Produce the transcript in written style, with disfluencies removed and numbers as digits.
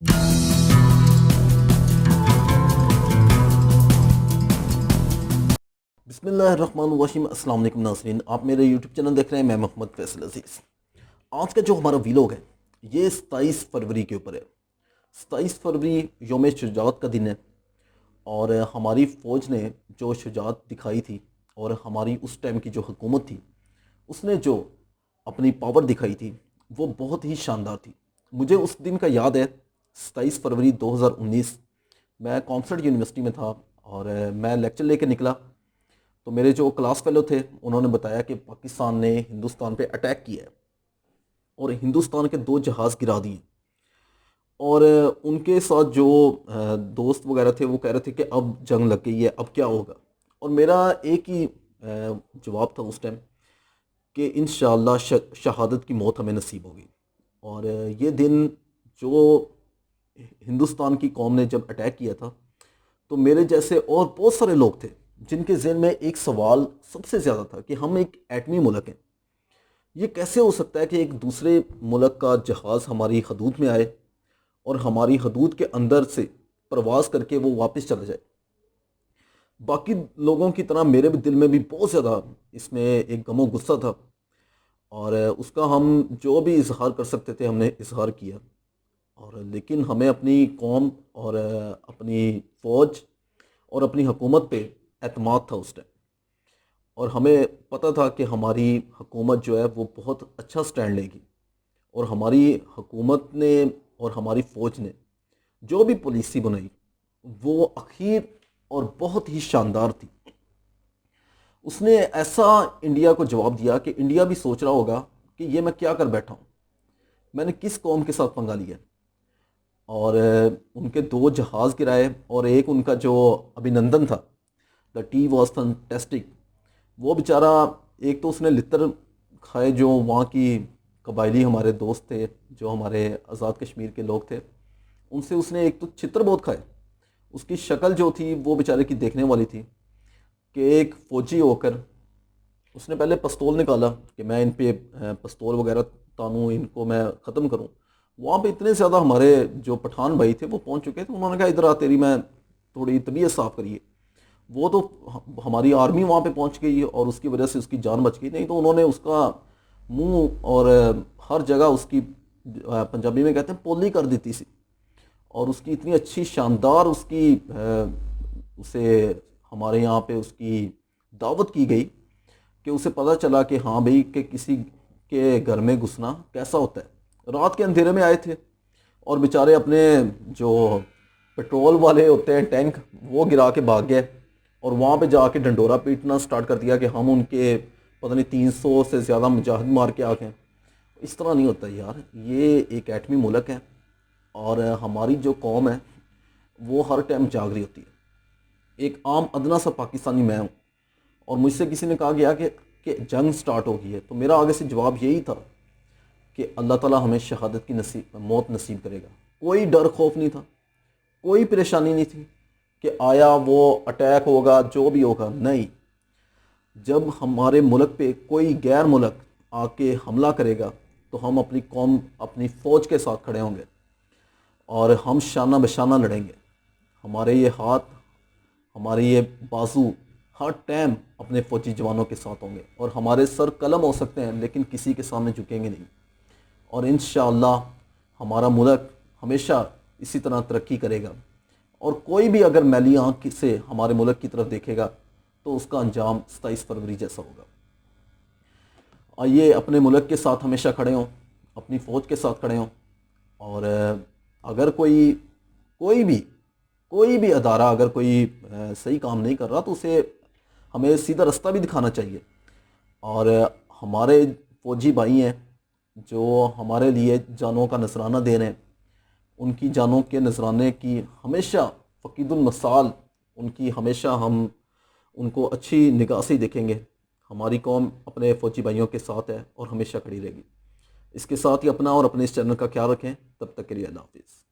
بسم اللہ الرحمن الرحیم۔ السلام علیکم ناظرین، آپ میرے یوٹیوب چینل دیکھ رہے ہیں۔ میں محمد فیصل عزیز۔ آج کا جو ہمارا ویلوگ ہے یہ 27 فروری کے اوپر ہے۔ 27 فروری یوم شجاعت کا دن ہے، اور ہماری فوج نے جو شجاعت دکھائی تھی، اور ہماری اس ٹائم کی جو حکومت تھی اس نے جو اپنی پاور دکھائی تھی وہ بہت ہی شاندار تھی۔ مجھے اس دن کا یاد ہے، 27 فروری 2019، میں کامسٹ یونیورسٹی میں تھا اور میں لیکچر لے کے نکلا تو میرے جو کلاس فیلو تھے انہوں نے بتایا کہ پاکستان نے ہندوستان پہ اٹیک کیا ہے اور ہندوستان کے 2 جہاز گرا دیے، اور ان کے ساتھ جو دوست وغیرہ تھے وہ کہہ رہے تھے کہ اب جنگ لگ گئی ہے، اب کیا ہوگا۔ اور میرا ایک ہی جواب تھا اس ٹائم کہ انشاءاللہ شہادت کی موت ہمیں نصیب ہوگی۔ اور یہ دن جو ہندوستان کی قوم نے جب اٹیک کیا تھا تو میرے جیسے اور بہت سارے لوگ تھے جن کے ذہن میں ایک سوال سب سے زیادہ تھا کہ ہم ایک ایٹمی ملک ہیں، یہ کیسے ہو سکتا ہے کہ ایک دوسرے ملک کا جہاز ہماری حدود میں آئے اور ہماری حدود کے اندر سے پرواز کر کے وہ واپس چلا جائے۔ باقی لوگوں کی طرح میرے بھی دل میں بھی بہت زیادہ اس میں ایک غم و غصہ تھا، اور اس کا ہم جو بھی اظہار کر سکتے تھے ہم نے اظہار کیا۔ اور لیکن ہمیں اپنی قوم اور اپنی فوج اور اپنی حکومت پہ اعتماد تھا اس ٹائم، اور ہمیں پتہ تھا کہ ہماری حکومت جو ہے وہ بہت اچھا سٹینڈ لے گی، اور ہماری حکومت نے اور ہماری فوج نے جو بھی پالیسی بنائی وہ اخیر اور بہت ہی شاندار تھی۔ اس نے ایسا انڈیا کو جواب دیا کہ انڈیا بھی سوچ رہا ہوگا کہ یہ میں کیا کر بیٹھا ہوں، میں نے کس قوم کے ساتھ پنگا لیا۔ اور ان کے 2 جہاز گرائے، اور ایک ان کا جو ابھینندن تھا، دا ٹی واز فنٹیسٹک، وہ بیچارہ ایک تو اس نے لتر کھائے، جو وہاں کی قبائلی ہمارے دوست تھے جو ہمارے آزاد کشمیر کے لوگ تھے، ان سے اس نے ایک تو چھتر بہت کھائے۔ اس کی شکل جو تھی وہ بیچارے کی دیکھنے والی تھی کہ ایک فوجی ہو کر اس نے پہلے پستول نکالا کہ میں ان پہ پستول وغیرہ تانوں، ان کو میں ختم کروں۔ وہاں پہ اتنے زیادہ ہمارے جو پٹھان بھائی تھے وہ پہنچ چکے تھے، انہوں نے کہا ادھر آ، تیری میں تھوڑی طبیعت صاف کریے۔ وہ تو ہماری آرمی وہاں پہ پہنچ گئی اور اس کی وجہ سے اس کی جان بچ گئی، نہیں تو انہوں نے اس کا منہ اور ہر جگہ اس کی، پنجابی میں کہتے ہیں، پولی کر دیتی سی۔ اور اس کی اتنی اچھی شاندار اس کی اسے ہمارے یہاں پہ اس کی دعوت کی گئی کہ اسے پتہ چلا کہ ہاں بھئی کہ کسی کے گھر میں گھسنا کیسا ہوتا ہے۔ رات کے اندھیرے میں آئے تھے اور بیچارے اپنے جو پیٹرول والے ہوتے ہیں ٹینک وہ گرا کے بھاگ گئے، اور وہاں پہ جا کے ڈنڈورا پیٹنا سٹارٹ کر دیا کہ ہم ان کے پتہ نہیں 300 سے زیادہ مجاہد مار کے آ گئے۔ اس طرح نہیں ہوتا یار، یہ ایک ایٹمی ملک ہے، اور ہماری جو قوم ہے وہ ہر ٹائم جاگ رہی ہوتی ہے۔ ایک عام ادنا سا پاکستانی میں ہوں، اور مجھ سے کسی نے کہا گیا کہ جنگ سٹارٹ ہو گئی ہے، تو میرا آگے سے جواب یہی تھا کہ اللہ تعالیٰ ہمیں شہادت کی موت نصیب کرے گا۔ کوئی ڈر خوف نہیں تھا، کوئی پریشانی نہیں تھی کہ آیا وہ اٹیک ہوگا جو بھی ہوگا، نہیں۔ جب ہمارے ملک پہ کوئی غیر ملک آ کے حملہ کرے گا تو ہم اپنی قوم، اپنی فوج کے ساتھ کھڑے ہوں گے، اور ہم شانہ بشانہ لڑیں گے۔ ہمارے یہ ہاتھ، ہمارے یہ بازو ہر ٹائم اپنے فوجی جوانوں کے ساتھ ہوں گے، اور ہمارے سر قلم ہو سکتے ہیں لیکن کسی کے سامنے جھکیں گے نہیں۔ اور انشاءاللہ ہمارا ملک ہمیشہ اسی طرح ترقی کرے گا، اور کوئی بھی اگر میلی آنکھ سے ہمارے ملک کی طرف دیکھے گا تو اس کا انجام 27 فروری جیسا ہوگا۔ آئیے اپنے ملک کے ساتھ ہمیشہ کھڑے ہوں، اپنی فوج کے ساتھ کھڑے ہوں، اور اگر کوئی بھی ادارہ اگر کوئی صحیح کام نہیں کر رہا تو اسے ہمیں سیدھا رستہ بھی دکھانا چاہیے۔ اور ہمارے فوجی بھائی ہیں جو ہمارے لیے جانوں کا نذرانہ دے رہے ہیں، ان کی جانوں کے نذرانے کی ہمیشہ فقید المثال، ان کی ہمیشہ ہم ان کو اچھی نگاہ سے دیکھیں گے۔ ہماری قوم اپنے فوجی بھائیوں کے ساتھ ہے اور ہمیشہ کھڑی رہے گی۔ اس کے ساتھ ہی اپنا اور اپنے اس چینل کا خیال رکھیں۔ تب تک کے لیے اللہ حافظ۔